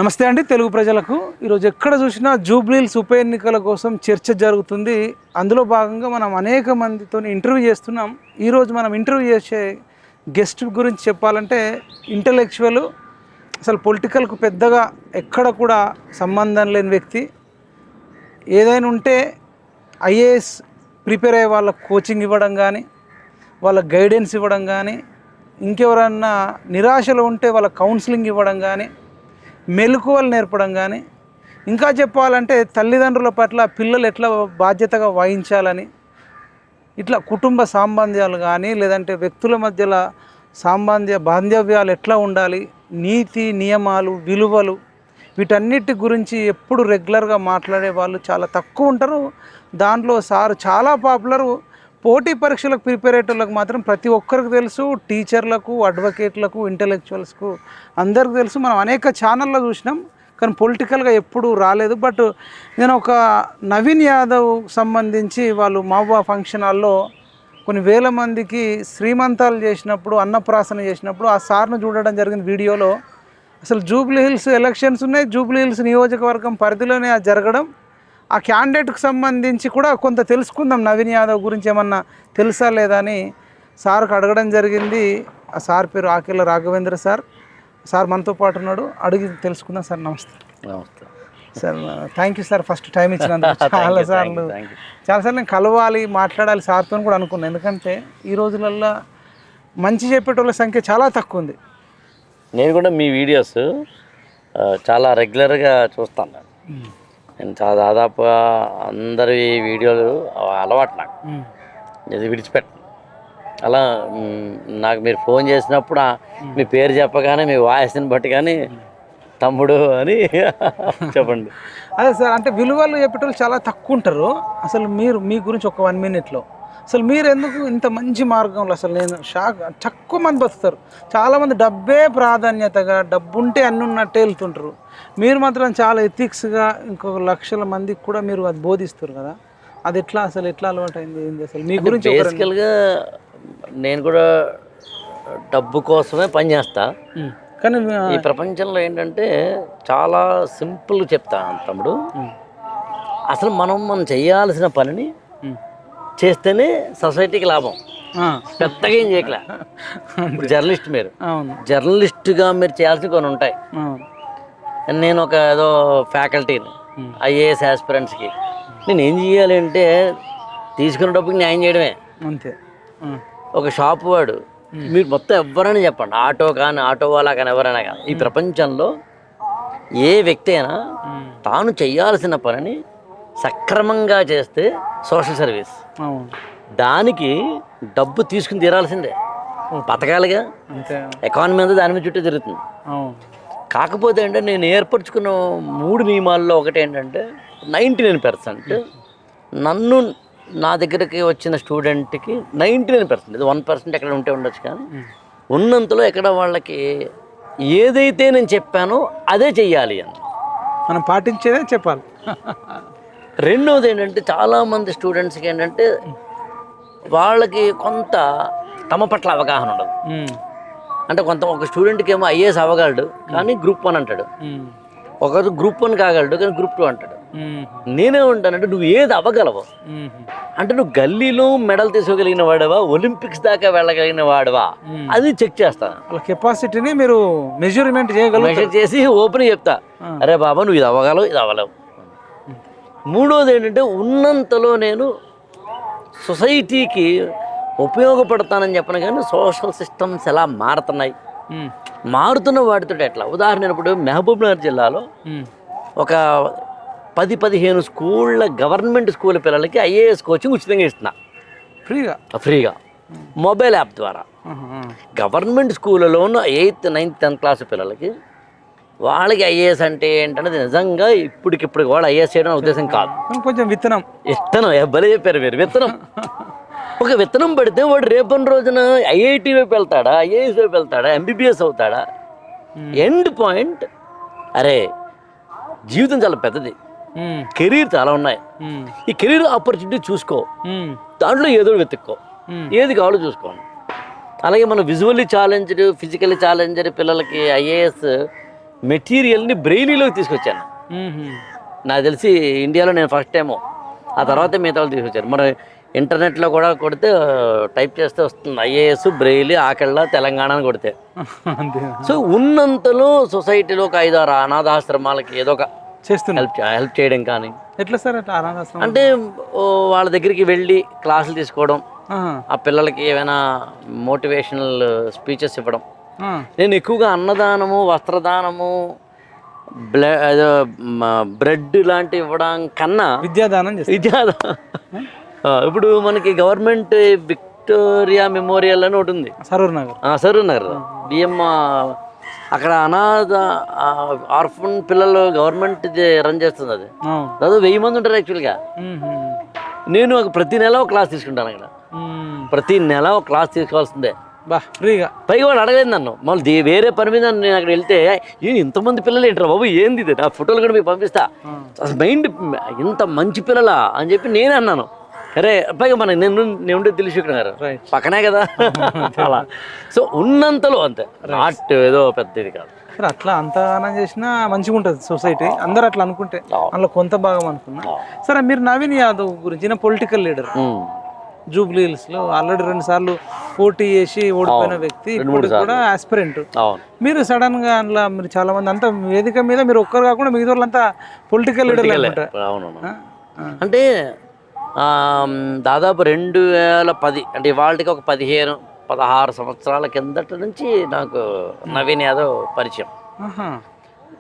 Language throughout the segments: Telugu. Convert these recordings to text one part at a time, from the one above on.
నమస్తే అండి తెలుగు ప్రజలకు. ఈరోజు ఎక్కడ చూసినా జూబ్లీహిల్స్ ఉప ఎన్నికల కోసం చర్చ జరుగుతుంది. అందులో భాగంగా మనం అనేక మందితో ఇంటర్వ్యూ చేస్తున్నాం. ఈరోజు మనం ఇంటర్వ్యూ చేసే గెస్ట్ గురించి చెప్పాలంటే ఇంటలెక్చువల్, అసలు పొలిటికల్కు పెద్దగా ఎక్కడ కూడా సంబంధం లేని వ్యక్తి. ఏదైనా ఉంటే ఐఏఎస్ ప్రిపేర్ అయ్యే వాళ్ళకు కోచింగ్ ఇవ్వడం కానీ, వాళ్ళ గైడెన్స్ ఇవ్వడం కానీ, ఇంకెవరన్నా నిరాశలో ఉంటే వాళ్ళ కౌన్సిలింగ్ ఇవ్వడం కానీ, మెలకువలు నేర్పడం కానీ, ఇంకా చెప్పాలంటే తల్లిదండ్రుల పట్ల పిల్లలు ఎట్లా బాధ్యతగా వహించాలని, ఇట్లా కుటుంబ సాంబంధ్యాలు కానీ లేదంటే వ్యక్తుల మధ్యలో బాంధవ్యాలు ఎట్లా ఉండాలి, నీతి నియమాలు విలువలు, వీటన్నిటి గురించి ఎప్పుడు రెగ్యులర్గా మాట్లాడే వాళ్ళు చాలా తక్కువ ఉంటారు. దాంట్లో సార్ చాలా పాపులరు. పోటీ పరీక్షలకు ప్రిపేర్ అయ్యేటోళ్ళకి మాత్రం ప్రతి ఒక్కరికి తెలుసు, టీచర్లకు, అడ్వకేట్లకు, ఇంటలెక్చువల్స్కు అందరికి తెలుసు. మనం అనేక ఛానల్లో చూసినాం, కానీ పొలిటికల్గా ఎప్పుడూ రాలేదు. బట్ నేను ఒక నవీన్ యాదవ్ సంబంధించి వాళ్ళు మావా ఫంక్షన్ హాల్లో కొన్ని వేల మందికి శ్రీమంతాలు చేసినప్పుడు, అన్నప్రాసన చేసినప్పుడు ఆ సార్ను చూడడం జరిగింది వీడియోలో. అసలు జూబ్లీహిల్స్ ఎలక్షన్స్ ఉన్నాయి, జూబ్లీహిల్స్ నియోజకవర్గం పరిధిలోనే అది జరగడం. ఆ క్యాండిడేట్కి సంబంధించి కూడా కొంత తెలుసుకుందాం, నవీన్ యాదవ్ గురించి ఏమన్నా తెలుసా లేదా అని సార్కి అడగడం జరిగింది. ఆ సార్ పేరు ఆకెళ్ళ రాఘవేంద్ర సార్. సార్ మనతో పాటు ఉన్నాడు, అడిగి తెలుసుకుందాం. సార్ నమస్తే. నమస్తే sir, thank you sir first time ఇచ్చినందుకు. చాలాసార్లు నేను కలవాలి, మాట్లాడాలి సార్తో కూడా అనుకున్నాను. ఎందుకంటే ఈ రోజులల్లో మంచి చెప్పేటోళ్ళ సంఖ్య చాలా తక్కువ ఉంది. నేను కూడా మీ వీడియోస్ చాలా రెగ్యులర్గా చూస్తాను. నేను చాలా దాదాపుగా అందరి వీడియోలు అలవాటు నాకు, ఇది విడిచిపెట్టను. అలా నాకు మీరు ఫోన్ చేసినప్పుడు మీ పేరు చెప్పగానే మీ వాయిస్ని బట్టి కానీ తమ్ముడు అని చెప్పండి. అదే సార్, అంటే విలువలు చెప్పేటోళ్ళు చాలా తక్కువ ఉంటారు. అసలు మీరు మీ గురించి ఒక 1 minute అసలు మీరు ఎందుకు ఇంత మంచి మార్గంలో, అసలు నేను షాక్. తక్కువ మంది బతుకుతారు, చాలామంది డబ్బే ప్రాధాన్యతగా, డబ్బు ఉంటే అన్నీ ఉన్నట్టే వెళ్తుంటారు. మీరు మాత్రం చాలా ఎథిక్స్గా ఇంకొక లక్షల మందికి కూడా మీరు అది బోధిస్తారు కదా. అది ఎట్లా అసలు ఎట్లా అలవాటు అయింది, ఏంది అసలు మీ గురించి? బేసికల్గా నేను కూడా డబ్బు కోసమే పనిచేస్తా, కానీ ఈ ప్రపంచంలో ఏంటంటే చాలా సింపుల్ చెప్తాను తమ్ముడు. అసలు మనం చేయాల్సిన పనిని చేస్తేనే సొసైటీకి లాభం. పెద్దగా ఏం చేయట్లే. ఇప్పుడు జర్నలిస్ట్, మీరు జర్నలిస్ట్గా మీరు చేయాల్సినవి కొన్ని ఉంటాయి. నేను ఒక ఏదో ఫ్యాకల్టీని, ఐఏఎస్ ఆస్పిరెంట్స్కి నేను ఏం చేయాలి అంటే తీసుకున్న డబ్బుకి న్యాయం చేయడమే అంతే. ఒక షాపు వాడు, మీరు మొత్తం ఎవరైనా చెప్పండి, ఆటో కానీ ఆటో వాళ్ళ కానీ ఎవరైనా కానీ, ఈ ప్రపంచంలో ఏ వ్యక్తి అయినా తాను చేయాల్సిన పనిని సక్రమంగా చేస్తే సోషల్ సర్వీస్, దానికి డబ్బు తీసుకుని తీరాల్సిందే. పథకాలుగా ఎకానమీ అంతా దాని మీద చుట్టూ తిరుగుతుంది. కాకపోతే అంటే నేను ఏర్పరచుకున్న 3 నియమాల్లో ఒకటి ఏంటంటే 99% నన్ను నా దగ్గరికి వచ్చిన స్టూడెంట్కి 99%, ఇది 1% ఎక్కడ ఉంటే ఉండొచ్చు, కానీ ఉన్నంతలో ఎక్కడ వాళ్ళకి ఏదైతే నేను చెప్పానో అదే చెయ్యాలి అని మనం పాటించేదే చెప్పాలి. రెండవది ఏంటంటే చాలామంది స్టూడెంట్స్కి ఏంటంటే వాళ్ళకి కొంత తమ పట్ల అవగాహన ఉండదు. అంటే ఒక స్టూడెంట్కి ఏమో ఐఏఎస్ అవ్వగలడు కానీ Group 1 అంటాడు, ఒకరు Group 1 కాగలడు కానీ Group 2 అంటాడు. నేనే ఉంటానంటే నువ్వు ఏది అవ్వగలవు అంటే నువ్వు గల్లీలో మెడల్ తీసుకోగలిగిన వాడవా, ఒలింపిక్స్ దాకా వెళ్ళగలిగిన వాడవా, అది చెక్ చేస్తాను. వాళ్ళ కెపాసిటీని మీరు మెజర్ చేసి ఓపెన్ చెప్తా, అరే బాబా నువ్వు ఇది అవ్వగలవు, ఇది అవ్వలేవు. మూడోది ఏంటంటే ఉన్నంతలో నేను సొసైటీకి ఉపయోగపడతానని చెప్పను, కానీ సోషల్ సిస్టమ్స్ ఎలా మారుతున్నాయి, మారుతున్న వాటితో ఎట్లా. ఉదాహరణ ఇప్పుడు మహబూబ్నగర్ జిల్లాలో ఒక 10-15 స్కూళ్ళ గవర్నమెంట్ స్కూల్ పిల్లలకి ఐఏఎస్ కోచింగ్ ఉచితంగా ఇస్తున్నా, ఫ్రీగా మొబైల్ యాప్ ద్వారా. గవర్నమెంట్ స్కూళ్ళలోనూ 8th, 9th, 10th క్లాస్ పిల్లలకి వాళ్ళకి ఐఏఎస్ అంటే ఏంటనేది నిజంగా ఇప్పటికిప్పుడు వాళ్ళు ఐఏఎస్ చేయడం ఉద్దేశం కాదు, కొంచెం విత్తనం భలే చెప్పారు మీరు. విత్తనం, ఒక విత్తనం పడితే వాడు రేపటి రోజున ఐఐటి వైపు వెళ్తాడా, ఐఏఎస్ వైపు వెళ్తాడా, ఎంబీబీఎస్ అవుతాడా. ఎండ్ పాయింట్, అరే జీవితం చాలా పెద్దది, కెరీర్ చాలా ఉన్నాయి, ఈ కెరీర్ ఆపర్చునిటీ చూసుకో, దాంట్లో ఏదో వెతుక్కో, ఏది కావాలో చూసుకోండి. అలాగే మనం విజువల్లీ ఛాలెంజ్డ్, ఫిజికల్లీ ఛాలెంజ్డ్ పిల్లలకి ఐఏఎస్ మెటీరియల్ని బ్రెయిలీలోకి తీసుకొచ్చాను. నాకు తెలిసి ఇండియాలో నేను ఫస్ట్ టైము, ఆ తర్వాత మిగతా వాళ్ళు తీసుకొచ్చారు. మరి ఇంటర్నెట్లో కూడా కొడితే టైప్ చేస్తే వస్తుంది ఐఏఎస్ బ్రెయిలీ ఆకళ్ళ తెలంగాణ అని కొడితే. అంతే సో ఉన్నంతలో సొసైటీలో ఒక 5-6 అనాథాశ్రమాలకి ఏదో ఒక చేస్తున్నా. హెల్ప్ చేయడం కానీ, ఎట్లా సార్ అట్లా అనాథాశ్రమం? అంటే వాళ్ళ దగ్గరికి వెళ్ళి క్లాసులు తీసుకోవడం, ఆ పిల్లలకి ఏమైనా మోటివేషనల్ స్పీచెస్ ఇవ్వడం. నేను ఎక్కువగా అన్నదానము, వస్త్రదానము, బ్రెడ్ లాంటివి ఇవ్వడం కన్నా విద్యాదానం విద్యాదానం. ఇప్పుడు మనకి గవర్నమెంట్ విక్టోరియా మెమోరియల్ అని ఒకటి ఉంది, సరూర్ నగర్. సరూర్ నగర్ బిఎం. అక్కడ అనాథ ఆర్ఫన్ పిల్లలు గవర్నమెంట్ రన్ చేస్తుంది. అది దాదాపు 1000 మంది ఉంటారు యాక్చువల్గా. నేను ప్రతి నెల ఒక క్లాస్ తీసుకుంటాను అక్కడ. ప్రతి నెల ఒక క్లాస్ తీసుకోవాల్సిందే ఫ్రీగా. పైగా వాళ్ళు అడగలేదు నన్ను. మళ్ళీ వేరే పని మీద నేను అక్కడ వెళ్తే ఇంతమంది పిల్లలు ఏంటారు బాబు, ఏంది ఇది, నా ఫోటోలు కూడా మీకు పంపిస్తా, అసలు మైండ్ ఇంత మంచి పిల్లలా అని చెప్పి నేనే అన్నాను. అరే పైగా మనకి నేను ఉండే తెలుసుకున్నారు పక్కనే కదా అలా. సో ఉన్నంతలో అంతే, నాట్ ఏదో పెద్ద ఇది కాదు. సరే అట్లా అంత ఆనందం చేసినా మంచిగా ఉంటుంది సొసైటీ, అందరూ అట్లా అనుకుంటే. అందులో కొంత భాగం అనుకున్నా. సరే మీరు నవీన్ యాదవ్ గురించి, పొలిటికల్ లీడర్, జూబ్లీ హిల్స్ లో ఆల్రెడీ 2 సార్లు పోటీ చేసి ఓడిపోయిన వ్యక్తి, ఇప్పుడు కూడా ఆస్పిరెంట్. మీరు సడన్ గా అందులో మీరు చాలా మంది అంతా వేదిక మీద మీరు ఒక్కరు కాకుండా మిగతా వాళ్ళంతా పొలిటికల్ లీడర్. అంటే దాదాపు 2010 అంటే వాళ్ళకి ఒక 15-16 సంవత్సరాల కిందట నుంచి నాకు నవీన్ యాదవ్ పరిచయం.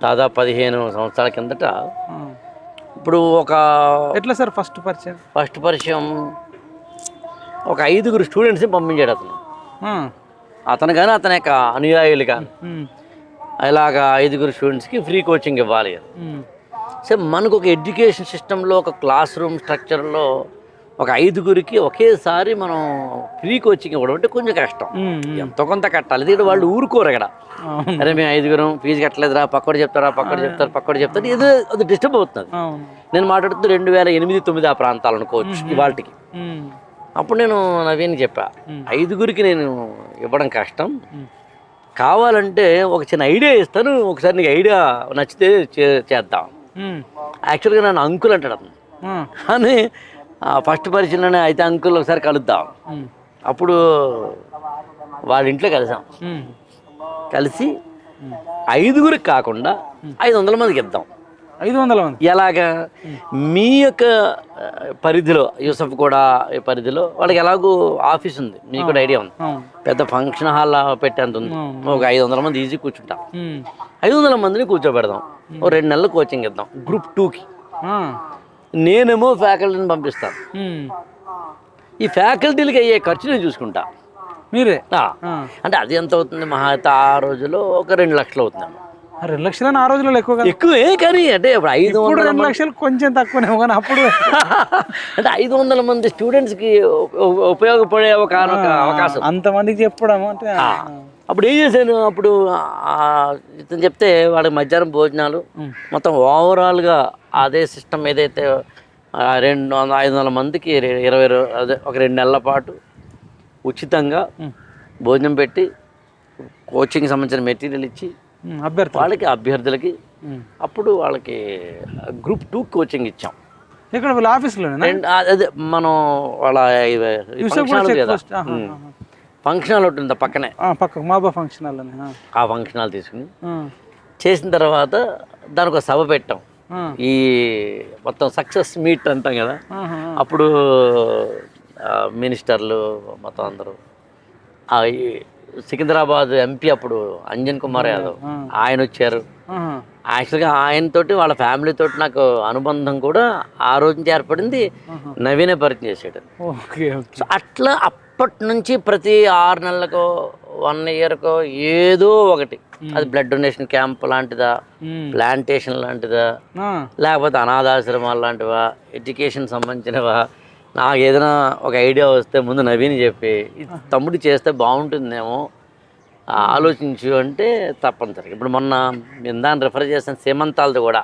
దాదాపు 15 సంవత్సరాల కిందట. ఇప్పుడు ఒక ఎట్లా సార్ ఫస్ట్ పరిచయం? ఒక 5 స్టూడెంట్స్ని పంపించాడు అతను కానీ అతని యొక్క అనుయాయులు కానీ. ఇలాగా 5 స్టూడెంట్స్కి ఫ్రీ కోచింగ్ ఇవ్వాలి. సో మనకు ఒక ఎడ్యుకేషన్ సిస్టంలో, ఒక క్లాస్ రూమ్ స్ట్రక్చర్లో ఒక 5 ఒకేసారి మనం ఫ్రీ కోచింగ్ ఇవ్వడం అంటే కొంచెం కష్టం. ఎంతో కొంత కట్టాలి. ఇది వాళ్ళు ఊరుకోరు అక్కడ. అరే మేము 5 ఫీజు కట్టలేదురా, పక్కడు చెప్తారు ఏదో అది డిస్టర్బ్ అవుతుంది. నేను మాట్లాడుతూ 2008-9 ఆ ప్రాంతాలు అనుకోవచ్చు ఇవాళకి. అప్పుడు నేను నవీన్ చెప్పా, 5 నేను ఇవ్వడం కష్టం, కావాలంటే ఒక చిన్న ఐడియా ఇస్తాను, ఒకసారి నీకు ఐడియా నచ్చితే చేద్దాం. యాక్చువల్గా నన్ను అంకుల్ అంటాడు అతను. కానీ ఫస్ట్ పరిచయంలోనే అయితే అంకుల్ ఒకసారి కలుద్దాం. అప్పుడు వాళ్ళ ఇంట్లో కలిసి 5 కాకుండా 500 మందికి ఇద్దాం. 500 మంది ఎలాగా? మీ యొక్క పరిధిలో, యూసఫ్ కూడా పరిధిలో వాళ్ళకి ఎలాగో ఆఫీస్ ఉంది, మీకు కూడా ఐడియా ఉంది, పెద్ద ఫంక్షన్ హాల్ పెట్టేంత ఉంది. ఒక 500 మంది ఈజీ కూర్చుంటాం. 500 మందిని కూర్చోబెడదాం, ఓ 2 నెలలు కోచింగ్ ఇద్దాం గ్రూప్ 2కి. నేనేమో ఫ్యాకల్టీని పంపిస్తాను. ఈ ఫ్యాకల్టీలకి అయ్యే ఖర్చు నేను చూసుకుంటా. మీరే? అంటే అది ఎంత అవుతుంది మహా అయితే ఆ రోజులో ఒక 2 లక్షలు అవుతుంది. 2 లక్షలు ఆ రోజుల్లో ఎక్కువే, కానీ అంటే 2 లక్షలు కొంచెం తక్కువనే. కానీ అప్పుడు అంటే 500 మంది స్టూడెంట్స్కి ఉపయోగపడే ఒక అవకాశం, అంతమందికి చెప్పడం అంటే. అప్పుడు ఏం చేశాను, అప్పుడు ఇతను చెప్తే వాళ్ళకి మధ్యాహ్నం భోజనాలు మొత్తం ఓవరాల్గా అదే సిస్టమ్ ఏదైతే 500 మందికి 20 అదే ఒక 2 నెలల పాటు ఉచితంగా భోజనం పెట్టి, కోచింగ్ సంబంధించిన మెటీరియల్ ఇచ్చి అభ్యర్థులకి అప్పుడు వాళ్ళకి గ్రూప్ 2 కోచింగ్ ఇచ్చాం. ఇక్కడ వాళ్ళ ఆఫీస్లోనే అదే మనం వాళ్ళ ఫంక్షన్ హాల్ ఉంటుంది పక్కనే, మాబా ఫంక్షన్ హాల్. ఆ ఫంక్షన్ హాల్ తీసుకుని చేసిన తర్వాత దానికి ఒక సభ పెట్టాం. ఈ మొత్తం సక్సెస్ మీట్ అంటాం కదా, అప్పుడు మినిస్టర్లు మొత్తం అందరూ, సికింద్రాబాద్ ఎంపీ అప్పుడు అంజన్ కుమార్ యాదవ్ ఆయన వచ్చారు. యాక్చువల్గా ఆయనతోటి వాళ్ళ ఫ్యామిలీ తోటి నాకు అనుబంధం కూడా ఆ రోజు నుంచి ఏర్పడింది. నవీనే పరిచయం చేసాడు. సో అట్లా అప్పటి నుంచి ప్రతి 6 నెలలకో 1 ఇయర్కో ఏదో ఒకటి, అది బ్లడ్ డొనేషన్ క్యాంప్ లాంటిదా, ప్లాంటేషన్ లాంటిదా, లేకపోతే అనాథాశ్రమాలు లాంటివా, ఎడ్యుకేషన్ సంబంధించినవా, నాకు ఏదైనా ఒక ఐడియా వస్తే ముందు నవీన్ చెప్పి తమ్ముడు చేస్తే బాగుంటుందేమో ఆలోచించు అంటే తప్పనిసరిగా. ఇప్పుడు మొన్న దాన్ని రిఫర్ చేసిన సీమంతాలది కూడా,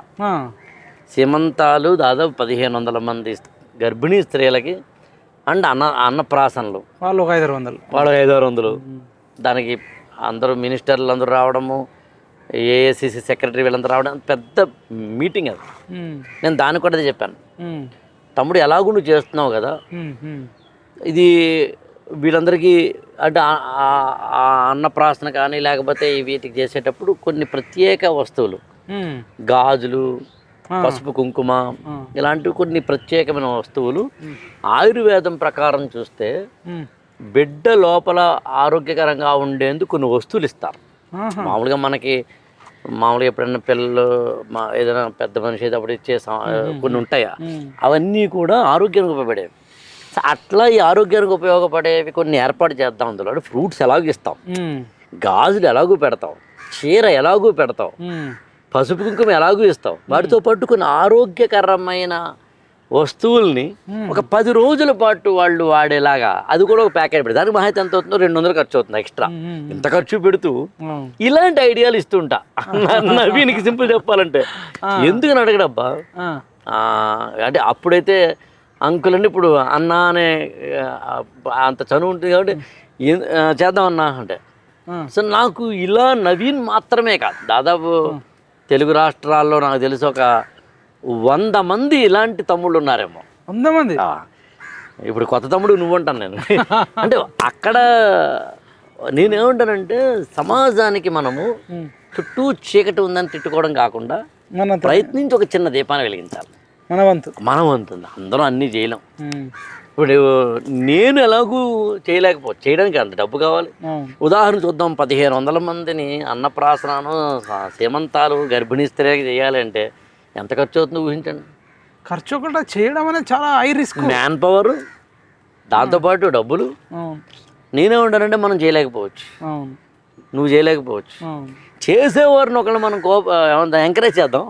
సీమంతాలు దాదాపు 1500 మంది గర్భిణీ స్త్రీలకి అండ్ అన్నప్రాసనలు, వాళ్ళు 500. దానికి అందరూ మినిస్టర్లు అందరూ రావడము, ఏఐసిసి సెక్రటరీ వీళ్ళంతా రావడం పెద్ద మీటింగ్ అది. నేను దానికి కూడా అదే చెప్పాను, తమ్ముడు ఎలాగూ నువ్వు చేస్తున్నావు కదా, ఇది వీళ్ళందరికీ అంటే ఆ అన్నప్రాసన కానీ లేకపోతే వీటికి చేసేటప్పుడు కొన్ని ప్రత్యేక వస్తువులు, గాజులు, పసుపు కుంకుమ, ఇలాంటివి కొన్ని ప్రత్యేకమైన వస్తువులు ఆయుర్వేదం ప్రకారం చూస్తే బిడ్డ లోపల ఆరోగ్యకరంగా ఉండేందుకు కొన్ని వస్తువులు ఇస్తారు. మామూలుగా మామూలుగా ఎప్పుడైనా పిల్లలు ఏదైనా పెద్ద మనిషి అప్పుడు ఇచ్చే కొన్ని ఉంటాయా, అవన్నీ కూడా ఆరోగ్యానికి ఉపయోగపడేవి. అట్లా ఈ ఆరోగ్యానికి ఉపయోగపడేవి కొన్ని ఏర్పాటు చేద్దాం. అందులో ఫ్రూట్స్ ఎలాగో ఇస్తాం, గాజులు ఎలాగూ పెడతాం, చీర ఎలాగూ పెడతాం, పసుపు కుంకుమ ఎలాగూ ఇస్తాం. వాటితో పాటు కొన్ని ఆరోగ్యకరమైన వస్తువుల్ని ఒక 10 రోజుల పాటు వాళ్ళు వాడేలాగా అది కూడా ఒక ప్యాకెట్ పెడతారు. దానికి మహా ఎంత అవుతుందో 200 ఖర్చు అవుతుంది ఎక్స్ట్రా. ఇంత ఖర్చు పెడుతూ ఇలాంటి ఐడియాలు ఇస్తుంటా. నవీనికి సింపుల్ చెప్పాలంటే ఎందుకని అడగడబ్బా అంటే అప్పుడైతే అంకుల్ అండి, ఇప్పుడు అన్న అనే అంత చనువు ఉంటుంది కాబట్టి చేద్దామన్నా అంటే. సో నాకు ఇలా నవీన్ మాత్రమే కాదు, దాదాపు తెలుగు రాష్ట్రాల్లో నాకు తెలిసి ఒక 100 మంది ఇలాంటి తమ్ముళ్ళు ఉన్నారేమో. 100 మంది. ఇప్పుడు కొత్త తమ్ముడు నువ్వు అంటాను నేను. అంటే అక్కడ నేనేమంటానంటే సమాజానికి మనము చుట్టూ చీకటి ఉందని తిట్టుకోవడం కాకుండా ప్రయత్నించి ఒక చిన్న దీపాన్ని వెలిగించాలి. మన వంతు అందరం అన్నీ చేయలేం. ఇప్పుడు నేను ఎలాగూ చేయడానికి అంత డబ్బు కావాలి. ఉదాహరణ చూద్దాం, 1500 మందిని అన్నప్రాసనను, సీమంతాలు, గర్భిణీ స్త్రీకి చేయాలంటే ఎంత ఖర్చు అవుతుందో ఊహించండి. ఖర్చు ఒకటి చేయడం అనేది చాలా హై రిస్క్. మ్యాన్ పవర్, దాంతోపాటు డబ్బులు. నేనే ఉంటానంటే మనం చేయలేకపోవచ్చు, నువ్వు చేయలేకపోవచ్చు. చేసేవారిని ఒకళ్ళు మనం ఎంకరేజ్ చేద్దాం.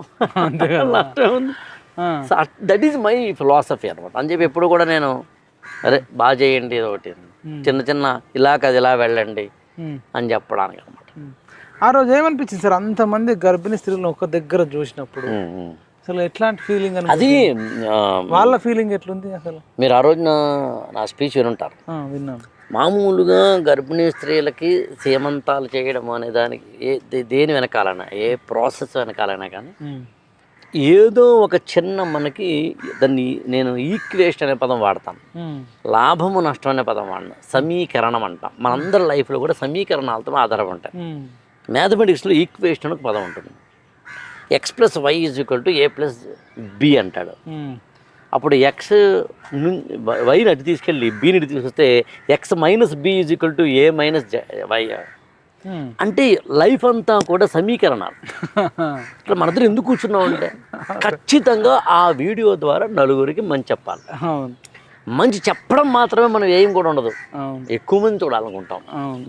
దట్ ఈజ్ మై ఫిలాసఫీ అనమాట. అని చెప్పి ఎప్పుడు కూడా నేను అరే బాగా చేయండి ఇది ఒకటి చిన్న చిన్న ఇలా కాదు ఇలా వెళ్ళండి అని చెప్పడానికి అనమాట. ఆ రోజు ఏమనిపించింది సార్ అంతమంది గర్భిణీ స్త్రీలను ఒక దగ్గర చూసినప్పుడు? అసలు ఎట్లాంటి ఫీలింగ్? అది వాళ్ళ ఫీలింగ్ ఎట్లుంది అసలు? మీరు ఆ రోజు నా స్పీచ్ వినుంటారు. విన్నాను. మామూలుగా గర్భిణీ స్త్రీలకి సీమంతాలు చేయడం అనే దానికి దేని వెనకాలన్నా, ఏ ప్రాసెస్ వెనకాలన్నా కానీ ఏదో ఒక చిన్న మనకి దాన్ని నేను ఈక్వేషన్ అనే పదం వాడతాను, లాభము నష్టం అనే పదం వాడిన, సమీకరణం అంటాం. మనందరి లైఫ్లో కూడా సమీకరణాలతో ఆధారపడి ఉంటాయి. మ్యాథమెటిక్స్లో ఈక్వేషన్ ఒక పదం ఉంటుంది. X + Y = A + B అంటాడు. అప్పుడు ఎక్స్ వైని అటు తీసుకెళ్ళి బీని ఇటు తీసుకొస్తే X - B = A - Y. అంటే లైఫ్ అంతా కూడా సమీకరణాలు. ఇట్లా మనందరం ఎందుకు కూర్చున్నాం అంటే ఖచ్చితంగా ఆ వీడియో ద్వారా నలుగురికి మంచి చెప్పాలి. మంచి చెప్పడం మాత్రమే మనం ఏం కూడా ఉండదు, ఎక్కువ మంది చూడాలనుకుంటాం.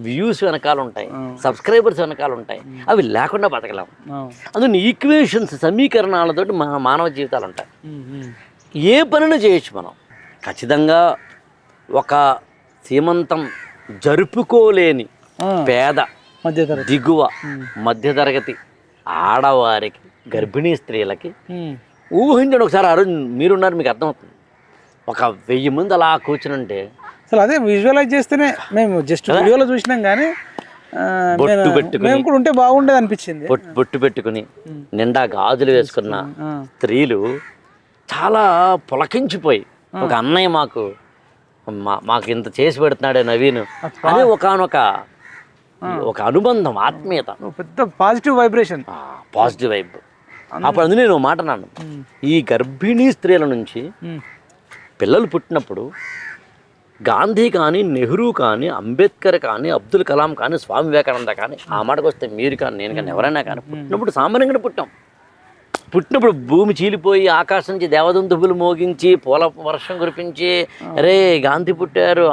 వ్యూస్ వెనకాల ఉంటాయి, సబ్స్క్రైబర్స్ వెనకాల ఉంటాయి, అవి లేకుండా బతకలేము. అందుకని ఈక్వేషన్స్, సమీకరణాలతోటి మానవ జీవితాలు ఉంటాయి. ఏ పనిని చేయొచ్చు మనం. ఖచ్చితంగా ఒక సీమంతం జరుపుకోలేని పేద, దిగువ, మధ్యతరగతి ఆడవారికి, గర్భిణీ స్త్రీలకి ఊహించండి ఒకసారి. ఆ రోజు మీరున్నారు, మీకు అర్థమవుతుంది. ఒక 1000 మంది అలా కూర్చుని ఉంటే అసలు అదే విజువలైజ్ చేస్తేనే, మేము జస్ట్ వీడియోలో చూసినాం కానీ బొట్టు పెట్టుకుని మేము కూడా ఉంటే బాగుండేది అనిపించింది. బొట్టు పెట్టుకుని నిండా గాజులు వేసుకున్న స్త్రీలు చాలా పులకించిపోయి, ఒక అన్నయ్య మాకు ఇంత చేసి పెడుతున్నాడే నవీన్ అదే ఒక అనుబంధం, ఆత్మీయత, పెద్ద పాజిటివ్ వైబ్రేషన్, పాజిటివ్ వైబ్. అప్పుడు అందులో నేను మాట అన్నాను, ఈ గర్భిణీ స్త్రీల నుంచి పిల్లలు పుట్టినప్పుడు గాంధీ కానీ, నెహ్రూ కానీ, అంబేద్కర్ కానీ, అబ్దుల్ కలాం కానీ, స్వామి వివేకానంద కానీ, ఆ మాటకు వస్తే మీరు కానీ, నేను కానీ, ఎవరైనా కానీ పుట్టినప్పుడు సామాన్యంగా పుట్టినప్పుడు భూమి చీలిపోయి ఆకాశం నుంచి దేవదంతుబులు మోగించి పూల వర్షం కురిపించి అరే గాంధీ పుట్టారు,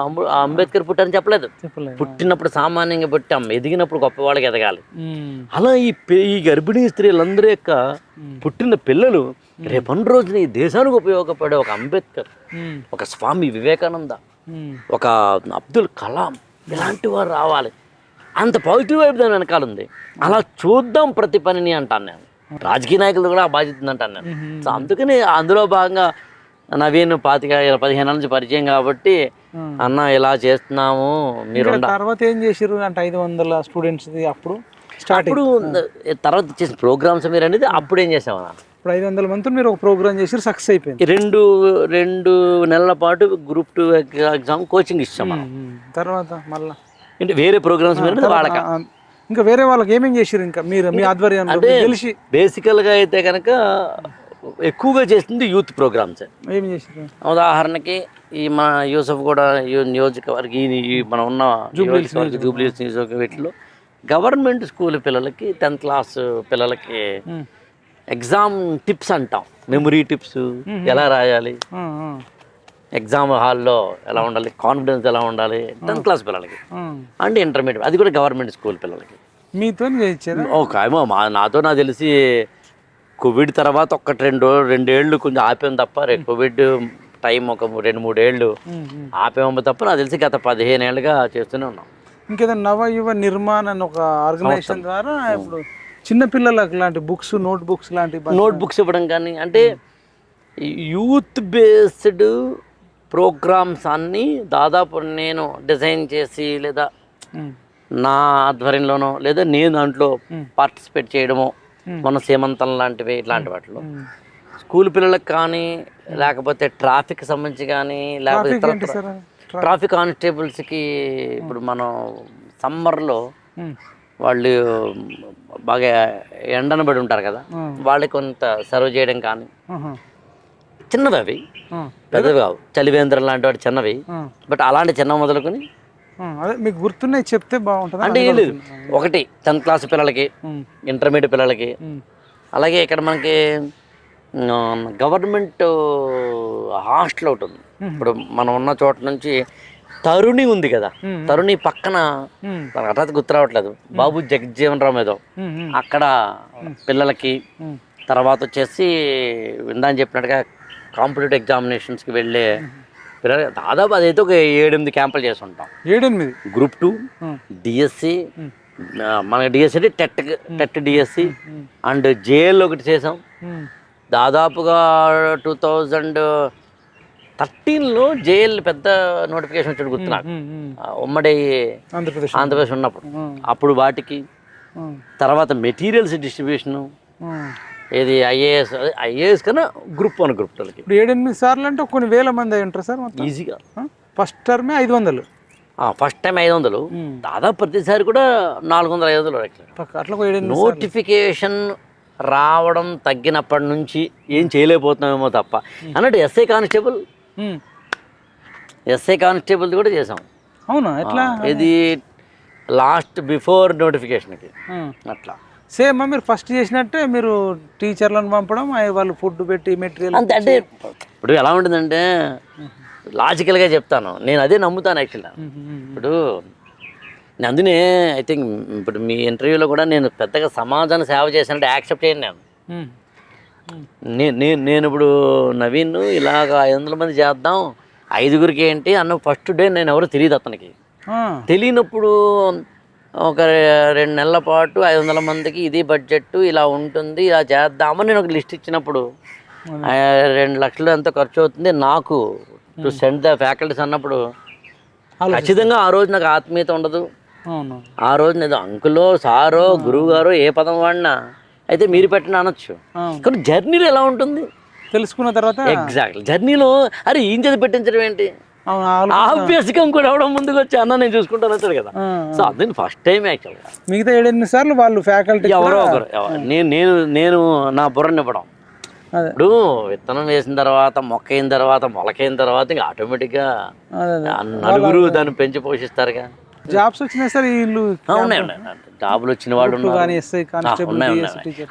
అంబేద్కర్ పుట్టారని చెప్పలేదు. పుట్టినప్పుడు సామాన్యంగా పుట్టాం, ఎదిగినప్పుడు గొప్ప వాళ్ళకి ఎదగాలి. అలా ఈ గర్భిణీ స్త్రీలందరి యొక్క పుట్టిన పిల్లలు రేపటి రోజున ఈ దేశానికి ఉపయోగపడే ఒక అంబేద్కర్, ఒక స్వామి వివేకానంద, ఒక అబ్దుల్ కలాం, ఇలాంటి వారు రావాలి. అంత పాజిటివ్ వైపు దాని వెనకాల ఉంది. అలా చూద్దాం ప్రతి పనిని అంటాను నేను. రాజకీయ నాయకులు కూడా బాధ్యత ఉందంటాను నేను. సో అందుకని అందులో భాగంగా నవీన్ 15 నుంచి పరిచయం కాబట్టి అన్న ఇలా చేస్తున్నాము మీరు. తర్వాత ఏం చేసారు అంటే 500 స్టూడెంట్స్ అప్పుడు అప్పుడు తర్వాత చేసిన ప్రోగ్రామ్స్ మీరు అనేది అప్పుడు ఏం చేసామన్నా, ఇప్పుడు 500 మందితో మీరు ఒక ప్రోగ్రామ్ చేసి సక్సెస్ అయిపోయింది. రెండు నెలల పాటు గ్రూప్ 2 ఎగ్జామ్ కోచింగ్ ఇచ్చాం మనం. తర్వాత మళ్ళీ అంటే వేరే ప్రోగ్రామ్స్ మీద వాళ్ళకి ఇంకా వేరే వాళ్ళకి ఏమేం చేసారు ఇంకా మీరు మీ ఆధ్వర్యంలో తెలిసి? బేసికల్గా అయితే కనుక ఎక్కువగా చేస్తుంది యూత్ ప్రోగ్రామ్స్. ఏం చేసారు? ఉదాహరణకి ఈ మన యూసఫ్ కూడా నియోజకవర్గ మనం ఉన్న జూబ్లీస్ నియోజకవర్గ వీటిలో గవర్నమెంట్ స్కూల్ పిల్లలకి 10th క్లాస్ పిల్లలకి ఎగ్జామ్ టిప్స్ అంటాం, మెమరీ టిప్స్, ఎలా రాయాలి, ఎగ్జామ్ హాల్లో ఎలా ఉండాలి, కాన్ఫిడెన్స్ ఎలా ఉండాలి 10th క్లాస్ పిల్లలకి అండ్ ఇంటర్మీడియట్, అది కూడా గవర్నమెంట్ స్కూల్ పిల్లలకి. మీతో చేయించారు? ఏమో నాతో నాకు తెలిసి కోవిడ్ తర్వాత రెండేళ్ళు కొంచెం ఆపాము తప్ప, కోవిడ్ టైం ఒక 2-3 ఏళ్ళు ఆపాము తప్ప, నాకు తెలిసి గత 15 ఏళ్ళుగా చేస్తూనే ఉన్నాం. ఇంకేదైనా నవ యువ నిర్మాణ్ అని ఒక ఆర్గనైజేషన్ ద్వారా ఇప్పుడు చిన్నపిల్లలకు లాంటి బుక్స్, నోట్ బుక్స్ బుక్స్ ఇవ్వడం కానీ, అంటే యూత్ బేస్డ్ ప్రోగ్రామ్స్ అన్నీ దాదాపు నేను డిజైన్ చేసి లేదా నా ఆధ్వర్యంలోనో లేదా నేను దాంట్లో పార్టిసిపేట్ చేయడమో, మన సీమంతం లాంటివి ఇట్లాంటి వాటిలో స్కూల్ పిల్లలకు కానీ, లేకపోతే ట్రాఫిక్ సంబంధించి కానీ, లేకపోతే ట్రాఫిక్ కానిస్టేబుల్స్కి ఇప్పుడు మనం సమ్మర్లో వాళ్ళు బాగా ఎండనబడి ఉంటారు కదా, వాళ్ళకి కొంత సర్వ్ చేయడం కానీ, చిన్నవి అవి, పెద్దవి కావు, చలివేంద్రం లాంటి వాటి చిన్నవి, బట్ అలాంటి చిన్న మొదలుకొని అదే మీకు గుర్తున్నాయి చెప్తే బాగుంటుంది. అంటే ఏం లేదు, ఒకటి 10th క్లాస్ పిల్లలకి, ఇంటర్మీడియట్ పిల్లలకి, అలాగే ఇక్కడ మనకి గవర్నమెంట్ హాస్టల్ ఒకటి ఉంది. ఇప్పుడు మనం ఉన్న చోట నుంచి తరుణి ఉంది కదా, తరుణి పక్కన హఠాత్ గుర్తు రావట్లేదు, బాబు జగజ్జీవన్ రామ్ ఏదో, అక్కడ పిల్లలకి, తర్వాత వచ్చేసి ఇందాని చెప్పినట్టుగా కాంపిటేటివ్ ఎగ్జామినేషన్స్కి వెళ్ళే పిల్లలు దాదాపు అదైతే ఒక 7-8 క్యాంపులు చేసి ఉంటాం. 7-8 గ్రూప్ 2, డిఎస్సి, మన డిఎస్సి అంటే టెట్ డిఎస్సి అండ్ జేఎల్ ఒకటి చేసాం. దాదాపుగా 2013లో జేఎల్ పెద్ద నోటిఫికేషన్ వచ్చాడు గుర్తు నాకు, ఉమ్మడి ఆంధ్రప్రదేశ్ ఉన్నప్పుడు. అప్పుడు వాటికి తర్వాత మెటీరియల్స్ డిస్ట్రిబ్యూషను, ఏది ఐఏఎస్ కన్నా గ్రూప్ 1 గ్రూప్ 2కి. ఇప్పుడు 7-8 సార్లు అంటే కొన్ని వేల మంది అయి ఉంటారు సార్ ఈజీగా. ఫస్ట్ టర్మే 500, ఫస్ట్ టైం 500, దాదాపు ప్రతిసారి కూడా 400-500 అట్లా. నోటిఫికేషన్ రావడం తగ్గినప్పటి నుంచి ఏం చేయలేకపోతున్నామేమో తప్ప అన్నట్టు ఎస్ఐ కానిస్టేబుల్ కూడా చేసాం. అవునా? ఎట్లా? ఇది లాస్ట్ బిఫోర్ నోటిఫికేషన్కి అట్లా. సేమ్ మీరు ఫస్ట్ చేసినట్టే మీరు టీచర్లను పంపడం, వాళ్ళు ఫుడ్ పెట్టి మెటీరియల్ అంతే. అంటే ఇప్పుడు ఎలా ఉంటుందంటే లాజికల్గా చెప్తాను, నేను అదే నమ్ముతాను యాక్చువల్గా. ఇప్పుడు నేను అందునే ఐ థింక్ ఇప్పుడు మీ ఇంటర్వ్యూలో కూడా నేను పెద్దగా సమాజాన్ని సేవ చేసినట్టు యాక్సెప్ట్ చేయను. నేను ఇప్పుడు నవీన్ ఇలాగ 500 మంది చేద్దాం, 5గురికి ఏంటి అన్న ఫస్ట్ డే నేను ఎవరో తెలియదు అతనికి. తెలియనప్పుడు ఒక 2 నెలల పాటు 500 మందికి ఇది బడ్జెట్ ఇలా ఉంటుంది, ఇలా చేద్దామని నేను ఒక లిస్ట్ ఇచ్చినప్పుడు 2 లక్షలు ఎంత ఖర్చు అవుతుంది నాకు టు సెండ్ ద ఫ్యాకల్టీస్ అన్నప్పుడు ఖచ్చితంగా ఆ రోజు నాకు ఆత్మీయత ఉండదు. ఆ రోజు నేను అంకులో, సారో, గురువు గారో ఏ పదం వాడినా అయితే మీరు పెట్టిన అనొచ్చు, కానీ జర్నీలో ఎలా ఉంటుంది తెలుసుకున్న తర్వాత ఎగ్జాక్ట్లీ జర్నీలో అరే ఏం చదివి పెట్టించడం ఏంటి, ఆబ్వియస్గా ఇంకోటి ఎవడం ముందుకు వచ్చి అన్న నేను చూసుకుంటాను వచ్చాడు కదా. సో అది ఫస్ట్ టైం యాక్చువల్గా. మిగతా 7-8 సార్లు వాళ్ళు ఫ్యాకల్టీ ఎవరో ఒకరు నేను నా బుర్రని ఇవ్వడం. ఇప్పుడు విత్తనం వేసిన తర్వాత, మొక్క అయిన తర్వాత, మొలకైన తర్వాత ఇంకా ఆటోమేటిక్గా నలుగురు దాన్ని పెంచి పోషిస్తారుగా. జాబ్స్ వచ్చినాయి సార్ వీళ్ళు? ఉన్నాయి, జాబులు వచ్చిన వాళ్ళు ఉన్నాయి.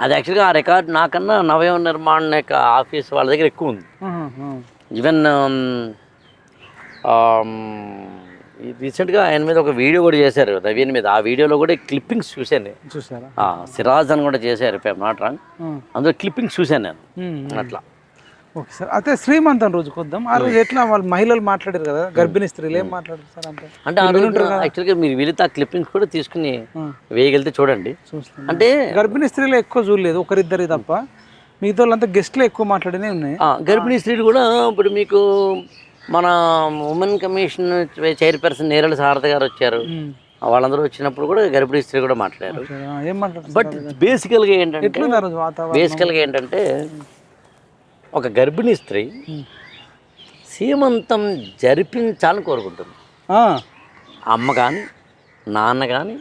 అది యాక్చువల్గా ఆ రికార్డ్ నాకన్నా నవయ నిర్మాణ ఆఫీస్ వాళ్ళ దగ్గర ఎక్కువ ఉంది. ఈవెన్ రీసెంట్గా ఆయన మీద ఒక వీడియో కూడా చేశారు నవీన్ మీద. ఆ వీడియోలో కూడా క్లిప్పింగ్స్ చూశాను. సిరాజ్ అని కూడా చేశారు, నాట్ రాంగ్, అందులో క్లిప్పింగ్స్ చూశాను నేను అట్లా. Okay sir. అయితే శ్రీమంతం రోజుకి వద్దాం. ఆ రోజు ఎట్లా వాళ్ళు మహిళలు మాట్లాడారు కదా, గర్భిణీ స్త్రీలు ఏం మాట్లాడారు సార్? అంటే యాక్చువల్గా మీరు వీళ్ళతో ఆ క్లిప్పింగ్స్ కూడా తీసుకుని వేయగలిగితే చూడండి. అంటే గర్భిణీ స్త్రీలు ఎక్కువ చూడలేదు, ఒకరిద్దరి తప్ప, మిగతా వాళ్ళంతా గెస్ట్లు ఎక్కువ మాట్లాడినే ఉన్నాయి. గర్భిణీ స్త్రీలు కూడా ఇప్పుడు మీకు మన women commission chairperson Nerella Sharada గారు వచ్చారు, వాళ్ళందరూ వచ్చినప్పుడు కూడా గర్భిణీ స్త్రీ కూడా మాట్లాడారు. ఏం మాట్లాడుతున్నారు? బట్ బేసికల్గా ఏంటంటే ఎట్లుంది ఆ రోజు వాతావరణం? బేసికల్గా ఏంటంటే ఒక గర్భిణీ స్త్రీ సీమంతం జరిపించాలని కోరుకుంటుంది. అమ్మ కానీ, నాన్న కానీ,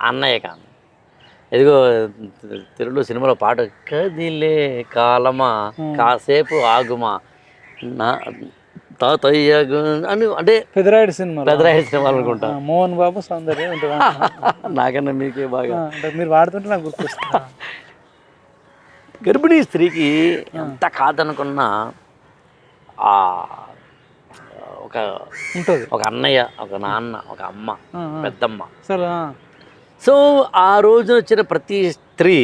అన్నయ్య కానీ. ఇదిగో తెలుగులో సినిమాలో పాట, కదిలే కాలమా కాసేపు ఆగుమా నా తాతయ్య అని, అంటే పెదరాయుడు సినిమా, పెదరాయుడు సినిమాలు అనుకుంటా. మోహన్ బాబు సౌందర్యం ఉంటుంది. నాకన్నా మీకే బాగా అంటే మీరు వాడుతుంటే నాకు గుర్తొస్తుంది. గర్భిణీ స్త్రీకి ఎంత కాదనుకున్నా ఒక ఉంటుంది, ఒక అన్నయ్య, ఒక నాన్న, ఒక అమ్మ, పెద్దమ్మ. సరే. సో ఆ రోజున వచ్చిన ప్రతి స్త్రీ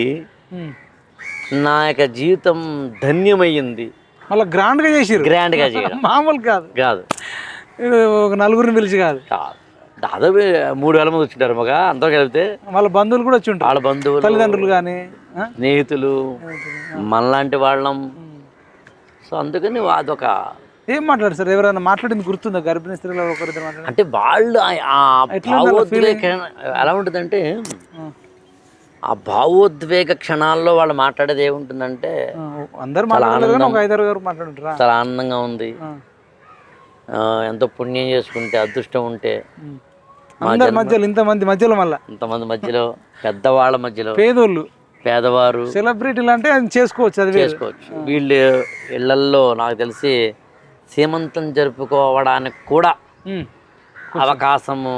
నా యొక్క జీవితం ధన్యమయ్యింది. మళ్ళీ గ్రాండ్గా చేసిరు, గ్రాండ్గా చేయడం మామూలు కాదు కాదు, ఒక నలుగురిని పిలిచి కాదు. దాదాపు 3,000 మంది వచ్చింటారు మగ అంతా కలిపితే. వాళ్ళ బంధువులు కూడా వచ్చి ఉంటారు, వాళ్ళ బంధువులు, తల్లిదండ్రులు కానీ, స్నేహితులు, మనలాంటి వాళ్ళం. సో అందుకని అదొక ఏం మాట్లాడు సార్? ఎవరైనా మాట్లాడింది గుర్తుందా? గర్భిణీ స్త్రీలో ఒకరిద్దరు మాట్లాడారు అంటే వాళ్ళు భావోద్వేగ ఎలా ఉంటుందంటే, ఆ భావోద్వేగ క్షణాల్లో వాళ్ళు మాట్లాడేది ఏముంటుందంటే అందరు మాట్లాడారు, ఒక 5-6 గారు మాట్లాడుంటారా? చాలా ఆనందంగా ఉంది, ఎంతో పుణ్యం చేసుకుంటే, అదృష్టం ఉంటే, అందరి మధ్యలో ఇంతమంది మధ్యలో, మళ్ళీ ఇంతమంది మధ్యలో, పెద్దవాళ్ళ మధ్యలో, పేదోళ్ళు, పేదవారు, సెలబ్రిటీలు అంటే అది చేసుకోవచ్చు, అది చేసుకోవచ్చు. వీళ్ళు ఇళ్లల్లో నాకు తెలిసి సీమంతం జరుపుకోవడానికి కూడా అవకాశము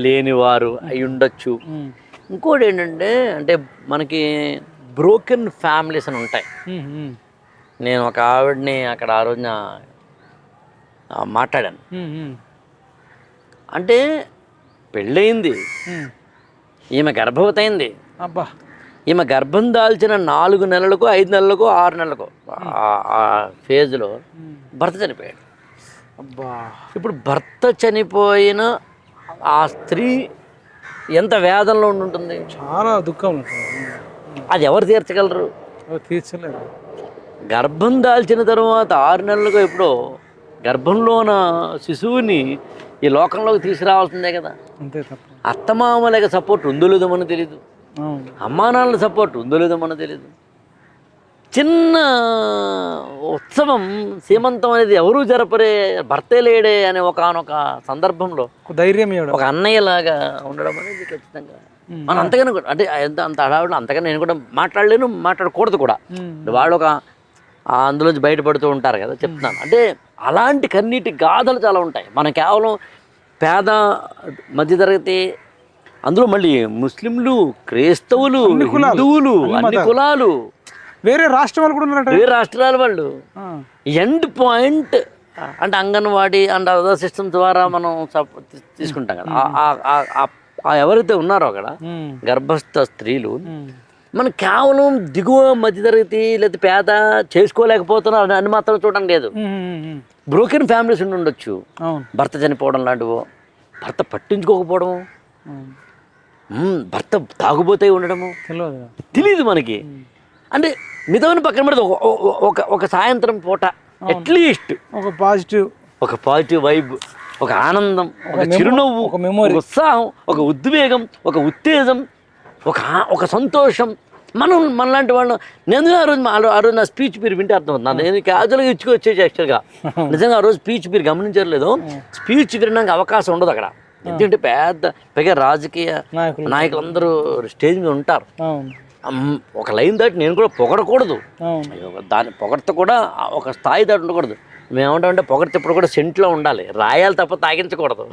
లేనివారు అయి ఉండొచ్చు. ఇంకోటి ఏంటంటే, అంటే మనకి బ్రోకెన్ ఫ్యామిలీస్ అని ఉంటాయి. నేను ఒక ఆవిడని అక్కడ ఆ రోజున మాట్లాడాను. అంటే పెళ్ళయింది, ఈమె గర్భవతి అయింది, అబ్బా, ఈమె గర్భం దాల్చిన 4 నెలలకు 5 నెలలకు 6 నెలలకు ఆ ఫేజ్లో భర్త చనిపోయాడు. అబ్బా, ఇప్పుడు భర్త చనిపోయిన ఆ స్త్రీ ఎంత వేదనలో ఉంటుంది, చాలా దుఃఖం ఉంటుంది. అది ఎవరు తీర్చగలరు? తీర్చలేదు. గర్భం దాల్చిన తర్వాత 6 నెలలుగా ఎప్పుడో గర్భంలోన శిశువుని ఈ లోకంలోకి తీసుకురావాల్సిందే కదా. అంతే తప్ప అత్తమామలకి సపోర్ట్ ఉందో లేదో మనకు తెలీదు, అమ్మా నాన్నల సపోర్ట్ ఉందో లేదో మనకు తెలీదు. చిన్న ఉత్సవం సీమంతం అనేది ఎవరూ జరపరే, భర్తే లేడే అనే ఒకనొక సందర్భంలో ధైర్యం ఒక అన్నయ్యలాగా ఉండడం అనేది ఖచ్చితంగా మనం అంతగానే అంటే అంత హడావుడిలో అంతగానే నేను కూడా మాట్లాడలేను, మాట్లాడకూడదు కూడా. వాళ్ళు ఒక అందులోంచి బయటపడుతూ ఉంటారు కదా, చెప్తున్నాను. అంటే అలాంటి కన్నీటి గాథలు చాలా ఉంటాయి. మనం కేవలం పేద మధ్యతరగతి, అందులో మళ్ళీ ముస్లింలు, క్రైస్తవులు, హిందువులు, అన్ని కులాలు, వేరే రాష్ట్రం వాళ్ళు కూడా ఉన్నారట, వేరే రాష్ట్రాల వాళ్ళు. ఎండ్ పాయింట్ అంటే అంగన్వాడీ అండ్ అదర్ సిస్టమ్ ద్వారా మనం తీసుకుంటాం కదా. ఎవరైతే ఉన్నారో అక్కడ గర్భస్థ స్త్రీలు, మనం కేవలం దిగువ మధ్యతరగతి లేదా పేద చేసుకోలేకపోతున్నారు అని మాత్రం చూడడం లేదు. బ్రోకెన్ ఫ్యామిలీస్ ఉండి ఉండొచ్చు, భర్త చనిపోవడం లాంటివో, భర్త పట్టించుకోకపోవడము, భర్త తాగుబోతే ఉండడము తెలియదు మనకి. అంటే మిగతావన్నీ పక్కన పెడితే ఒక సాయంత్రం పూట అట్లీస్ట్ ఒక పాజిటివ్ వైబ్, ఒక ఆనందం, ఒక చిరునవ్వు, ఒక మెమొరీ, ఉత్సాహం, ఒక ఉద్వేగం, ఒక ఉత్తేజం, ఒక సంతోషం. మనలాంటి వాళ్ళు, నేను ఆ రోజు నా స్పీచ్ మీరు వింటే అర్థమవుతుంది. నేను క్యాజువల్గా ఇచ్చుకొచ్చేసి యాక్చువల్గా నిజంగా ఆ రోజు స్పీచ్ మీరు గమనించలేదు, స్పీచ్ వినడానికి అవకాశం ఉండదు అక్కడ. ఎందుకంటే పైగా రాజకీయ నాయకులందరూ స్టేజ్ మీద ఉంటారు. ఒక లైన్ దాటి నేను కూడా పొగడకూడదు, దాని పొగడత కూడా ఒక స్థాయి దాటి ఉండకూడదు. మేమేమంటామంటే పొగడత ఎప్పుడు కూడా సెంట్లో ఉండాలి, రాయాలి తప్ప తాగించకూడదు.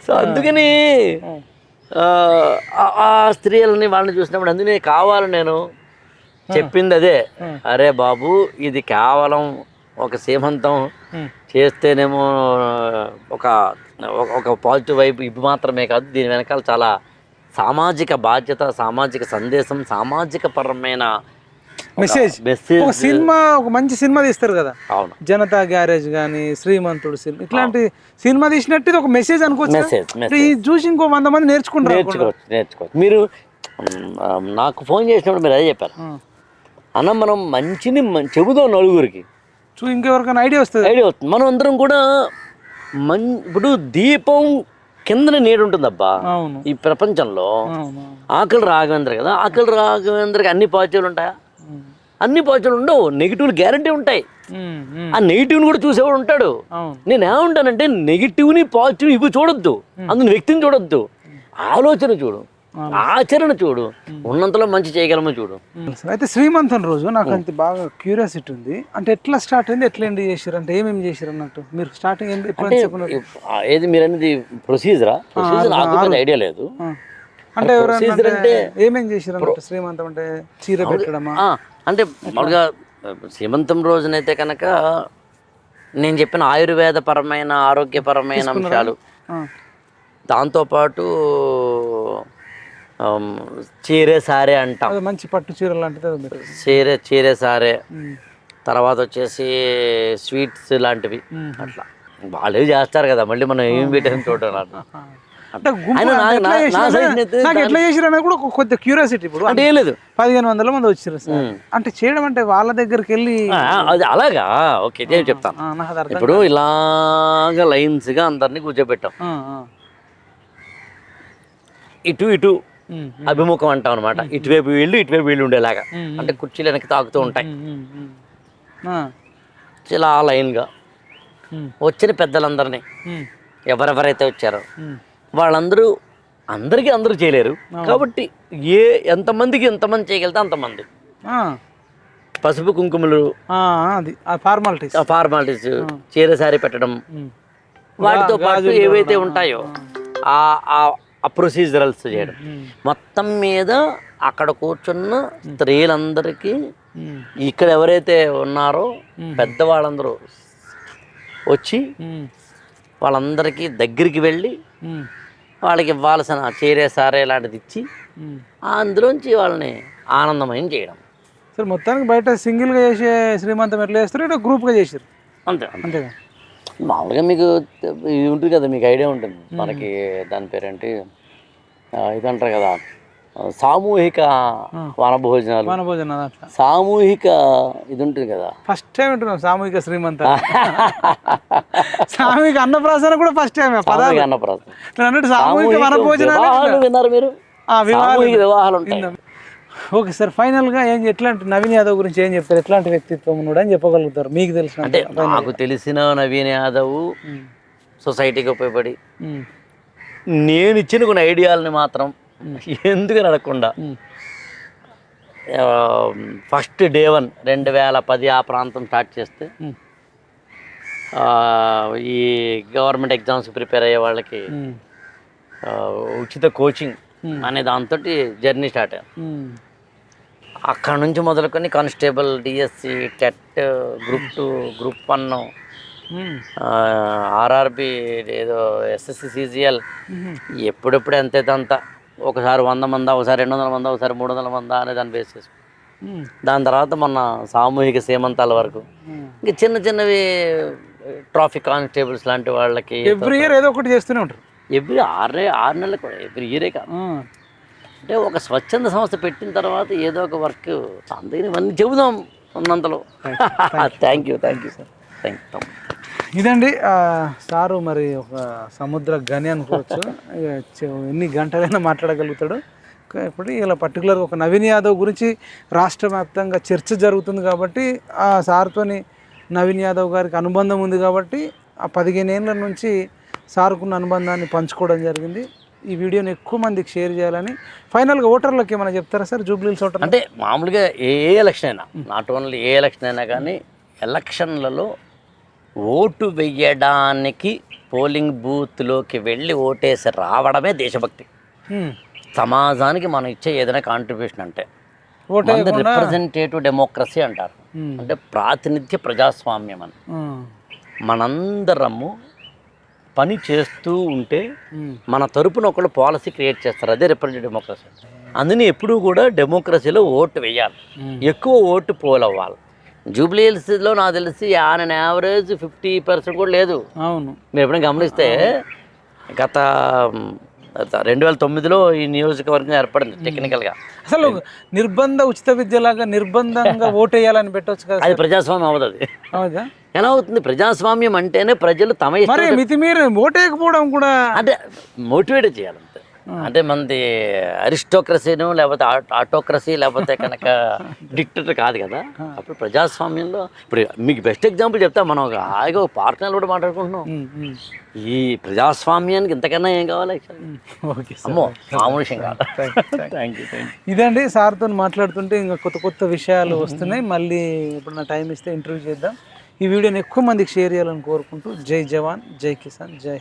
సో అందుకని ఆ స్త్రీలని వాళ్ళని చూసినప్పుడు అందుకనే కావాలి నేను చెప్పింది అదే, అరే బాబు ఇది కేవలం ఒక సీమంతం చేస్తేనేమో ఒక పాజిటివ్ వైపు ఇవి మాత్రమే కాదు, దీని వెనకాల చాలా సామాజిక బాధ్యత, సామాజిక సందేశం, సామాజిక పరమైన మెసేజ్. ఒక సినిమా, ఒక మంచి సినిమా తీస్తారు కదా, అవును, జనతా గ్యారేజ్ కానీ, శ్రీమంతుడు సినిమా, ఇట్లాంటి సినిమా తీసినట్టు ఒక మెసేజ్ అనుకోవచ్చు. చూసి ఇంకో 100 మంది నేర్చుకోవచ్చు. మీరు నాకు ఫోన్ చేసినప్పుడు మీరు అదే చెప్పారు, అన్న మనం మంచిని చెబుదాం నలుగురికి, ఇంకెవరికైనా ఐడియా వస్తుంది. మనం అందరం కూడా ఇప్పుడు దీపం కిందనే నీడ ఉంటుందబ్బా అవును ఈ ప్రపంచంలో. అవును ఆకలి రాఘవేంద్ర కదా, ఆకలి రాఘవేంద్రకి అన్ని పాజిటివ్లు ఉంటాయా? అన్ని పాజిటివ్లు ఉండవు, నెగిటివ్లు గ్యారంటీ ఉంటాయి. ఆ నెగిటివ్ని కూడా చూసేవాడు ఉంటాడు. అవును నేను ఏమంటానంటే నెగిటివ్ని పాజిటివ్ ఇవి చూడొద్దు, అందులో వ్యక్తిని చూడొద్దు, ఆలోచన చూడు, ఆచరణ చూడు, ఉన్నంతలో మంచి చేయగలమో చూడు. అయితే శ్రీమంతం రోజు నాకు అంత బాగా క్యూరియాసిటీ ఉంది. అంటే ఎట్లా స్టార్ట్ అయింది, ఎట్లా ఎండ్ చేశారు, అంటే ఏమేమి చేశారు అన్నట్టు మీరు స్టార్టింగ్ ఏది మీరు అనేది ప్రొసీజరా? ప్రొసీజర్ నాకు పెద్ద ఐడియా లేదు. అంటే ప్రొసీజర్ అంటే ఏమేం చేశారు అన్నట్టు? శ్రీమంతం అంటే చీర పెట్టడమా? అంటే మామూలుగా శ్రీమంతం రోజునైతే కనుక నేను చెప్పిన ఆయుర్వేదపరమైన ఆరోగ్యపరమైన అంశాలు, దాంతోపాటు చీరే సారే అంటాం, మంచి పట్టు చీర లాంటిది, చీరే సారే, తర్వాత వచ్చేసి స్వీట్స్ లాంటివి, అట్లా వాళ్ళే చేస్తారు కదా, మళ్ళీ మనం ఏం పెట్టాము చూడాలి. అంటే ఎట్లా చేసారు అనేది కూడా కొద్దిగా క్యూరియాసిటీ. ఇప్పుడు అంటే ఏం లేదు, 1500 మంది వచ్చారు సార్. అంటే చేయడం అంటే వాళ్ళ దగ్గరికి వెళ్ళి అది అలాగా. ఓకే చెప్తాను. ఇప్పుడు ఇలాగా లైన్స్ గా అందరినీ కూర్చోబెట్టాం, ఇటు ఇటు అభిముఖం అంటాం అనమాట. ఇటువైపు వీళ్ళు ఇటువైపు వీళ్ళు ఉండేలాగా, అంటే కుర్చీలు వెనక్కి తాకుతూ ఉంటాయి. ఇలా లైన్గా వచ్చిన పెద్దలందరినీ ఎవరెవరైతే వచ్చారో వాళ్ళందరూ అందరూ చేయలేరు కాబట్టి ఎంతమందికి ఎంతమంది చేయగలితే అంతమంది పసుపు కుంకుమలు, ఫార్మాలిటీస్, చీర సారీ పెట్టడం, వాటితో పాటు ఏవైతే ఉంటాయో ఆ ప్రొసీజరల్స్ చేయడం. మొత్తం మీద అక్కడ కూర్చున్న స్త్రీలందరికీ ఇక్కడ ఎవరైతే ఉన్నారో పెద్దవాళ్ళందరూ వచ్చి వాళ్ళందరికీ దగ్గరికి వెళ్ళి వాళ్ళకి ఇవ్వాల్సిన చీరే సారే లాంటిది ఇచ్చి అందులోంచి వాళ్ళని ఆనందమయం చేయడం. సరే, మొత్తానికి బయట సింగిల్గా చేసే శ్రీమంతం ఎట్లా చేస్తారు, ఇట్లా గ్రూప్గా చేసారు అంతేగా? మామూలుగా మీకు ఇది ఉంటుంది కదా, మీకు ఐడియా ఉంటుంది. మనకి దాని పేరేంటి ఇది అంటారు కదా, సామూహిక వనభోజనాలు, సామూహిక ఇది ఉంటుంది కదా. ఫస్ట్ టైం వింటున్నాం సామూహిక శ్రీమంతం. సామూహిక అన్నప్రాసన కూడా ఫస్ట్ టైం. అన్నట్టు సామూహిక వనభోజనాలు విన్నారు మీరు? వివాహాలు ఉంటాయి. ఓకే సార్, ఫైనల్గా ఎట్లాంటి నవీన్ యాదవ్ గురించి ఏం చెప్తారు? ఎట్లాంటి వ్యక్తిత్వం ఉన్నాడు అని చెప్పగలుగుతారు మీకు తెలిసిన? అంటే నాకు తెలిసిన నవీన్ యాదవ్ సొసైటీకి ఉపయోగపడి నేను ఇచ్చిన కొన్ని ఐడియాలని మాత్రం ఎందుకు నడకుండా ఫస్ట్ డే 1 2010 ఆ ప్రాంతం స్టార్ట్ చేస్తే ఈ గవర్నమెంట్ ఎగ్జామ్స్ ప్రిపేర్ అయ్యే వాళ్ళకి ఉచిత కోచింగ్ అనే దాంతో జర్నీ స్టార్ట్ అయ్యాను. అక్కడ నుంచి మొదలుకొని constable, DSC, TET, group 2, group 1, RRB, ఏదో ఎస్ఎస్సి, సిజిఎల్, ఎప్పుడెప్పుడు ఎంతైతే ఒకసారి 100 మంది, ఒకసారి 200 మంది, ఒకసారి 300 మంది అనే దాన్ని బేస్ చేసి దాని తర్వాత మొన్న సామూహిక సీమంతాల వరకు ఇంకా చిన్నవి ట్రాఫిక్ కానిస్టేబుల్స్ లాంటి వాళ్ళకి ఎవ్రీ ఇయర్ ఏదో ఒకటి చేస్తూనే ఉంటారు. ఎవ్రీ 6 నెలలకు కూడా, ఎవ్రీ ఇయరే కాదు. అంటే ఒక స్వచ్ఛంద సంస్థ పెట్టిన తర్వాత ఏదో ఒక వర్క్ అందుకని ఇవన్నీ చెబుదాం ఉన్నంతలో. Thank you sir, thank you. ఇదండి సారు, మరి ఒక సముద్ర గని అనుకోవచ్చు. ఎన్ని గంటలైనా మాట్లాడగలుగుతాడు. ఇప్పుడు ఇలా పర్టికులర్గా ఒక నవీన్ యాదవ్ గురించి రాష్ట్ర వ్యాప్తంగా చర్చ జరుగుతుంది కాబట్టి ఆ సార్తోని నవీన్ యాదవ్ గారికి అనుబంధం ఉంది కాబట్టి ఆ 15 ఏళ్ళ నుంచి సార్కున్న అనుబంధాన్ని పంచుకోవడం జరిగింది. ఈ వీడియోని ఎక్కువ మందికి షేర్ చేయాలని. ఫైనల్గా ఓటర్లకు ఏమైనా చెప్తారా సార్? జూబ్లీహిల్స్ ఓటర్ అంటే మామూలుగా ఏ ఎలక్షన్ అయినా, నాట్ ఓన్లీ ఏ ఎలక్షన్ అయినా కానీ, ఎలక్షన్లలో ఓటు వెయ్యడానికి పోలింగ్ బూత్లోకి వెళ్ళి ఓటేసి రావడమే దేశభక్తి. సమాజానికి మనం ఇచ్చే ఏదైనా కాంట్రిబ్యూషన్ అంటే రిప్రజెంటేటివ్ డెమోక్రసీ అంటారు. అంటే ప్రాతినిధ్య ప్రజాస్వామ్యం అని. మనందరము పని చేస్తూ ఉంటే మన తరపున ఒకళ్ళు పాలసీ క్రియేట్ చేస్తారు, అదే రిప్రజెంటేటివ్ డెమోక్రసీ. అందుని ఎప్పుడూ కూడా డెమోక్రసీలో ఓటు వేయాలి, ఎక్కువ ఓటు పోల్ అవ్వాలి. జూబ్లీహిల్స్లో నాకు తెలిసి ఆన్ అన్ యావరేజ్ 50% కూడా లేదు. అవును, మీరు ఎప్పుడైనా గమనిస్తే గత 2009లో ఈ నియోజకవర్గం ఏర్పడింది టెక్నికల్గా. అసలు నిర్బంధ ఉచిత విద్యలాగా నిర్బంధంగా ఓటు వేయాలని పెట్టవచ్చు కదా, అది ప్రజాస్వామ్యం అవ్వదు. అది అవుదా? ఎలా అవుతుంది? ప్రజాస్వామ్యం అంటేనే ప్రజలు తమ ఇష్టం మరి మితిమీరి ఓటేయకపోవడం కూడా అంటే మోటివేట్ చేయాలి అంతే. అంటే మనది అరిస్టోక్రసీను లేకపోతే ఆటోక్రసీ లేకపోతే కనుక డిక్టేటర్ కాదు కదా. అప్పుడు ప్రజాస్వామ్యంలో ఇప్పుడు మీకు బెస్ట్ ఎగ్జాంపుల్ చెప్తా, మనం ఒక హాయిగా ఒక పార్ట్నర్ కూడా మాట్లాడుకుంటున్నాం. ఈ ప్రజాస్వామ్యానికి ఇంతకన్నా ఏం కావాలి? ఓకే అమ్మో మామూలు విషయం కాదు. Thank you. ఇదండి సార్తో మాట్లాడుతుంటే ఇంకా కొత్త కొత్త విషయాలు వస్తున్నాయి. మళ్ళీ ఎప్పుడన్నా టైం ఇస్తే ఇంటర్వ్యూ చేద్దాం. ఈ వీడియోని ఎక్కువ మందికి షేర్ చేయాలని కోరుకుంటూ జై జవాన్, జై కిసాన్, జై